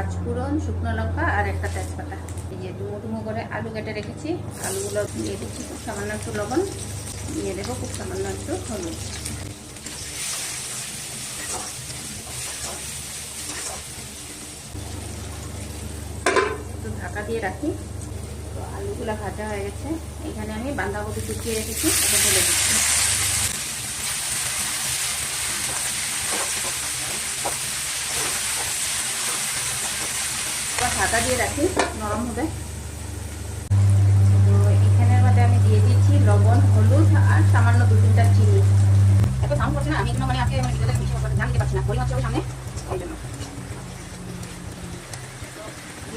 পাঁচফোড়ন, শুকনো লঙ্কা আর একটা তেজপাতা। এই যে ডুমো ডুমো করে আলু কেটে রেখেছি, আলুগুলো দিয়ে দিচ্ছি খুব সামান্য একটু লবণ, দিয়ে দেবো খুব সামান্য একটু হলুদ। একটু ঢাকা দিয়ে রাখি। তো আলুগুলো ভাজা হয়ে গেছে, এখানে আমি বাঁধাকপি কুচিয়ে রেখেছি, ওটা ঢেলে দিচ্ছি। ঢাকা দিয়ে রাখি, নরম হবে। তো এখানের মধ্যে আমি দিয়ে দিচ্ছি লবণ, হলুদ আর সামান্য 2-3টা চিনি। এত সাউন্ড করছে না, আমি এগুলো মানে আজকে ভিডিওতে বেশি ধ্যান দিতে পারছি না, পরিমাণ হচ্ছে সামনে, এই জন্য।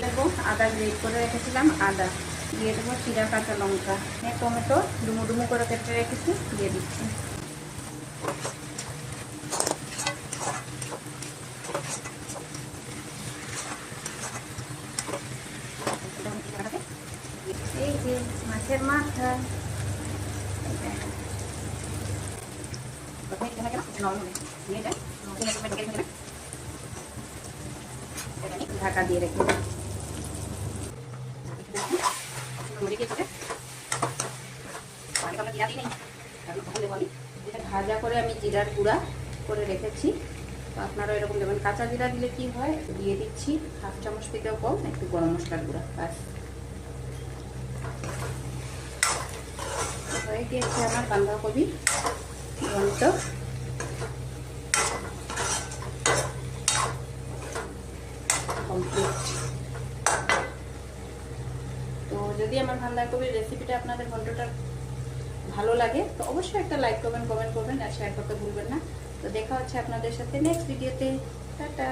দেবো আদা, গ্রেট করে রেখেছিলাম আদা, দিয়ে দেবো চিরা কাঁচা লঙ্কা, টমেটো ডুমো ডুমো করে কেটে রেখেছি, দিয়ে দিচ্ছি। এই যে মাছের মাথা, ঢাকা দিয়ে রেখে ভাজা করে আমি জিরার গুঁড়া করে রেখেছি। তো আপনারা এরকম দেবেন, কাঁচা জিরা দিলে কি হয়, দিয়ে দিচ্ছি 1/2 চামচ থেকেও কম একটু গরম মশলার গুঁড়া, ব্যাস হয়ে গিয়েছে আমার বাঁধাকপি ঘন্ট। কমপ্লিট। তো যদি আমার বাঁধাকপির রেসিপিটা আপনাদের ঘন্টটা ভালো লাগে তো অবশ্যই একটা লাইক করবেন, কমেন্ট করবেন আর শেয়ার করতে ভুলবেন না। তো দেখা হচ্ছে আপনাদের সাথে নেক্সট ভিডিওতে। টাটা।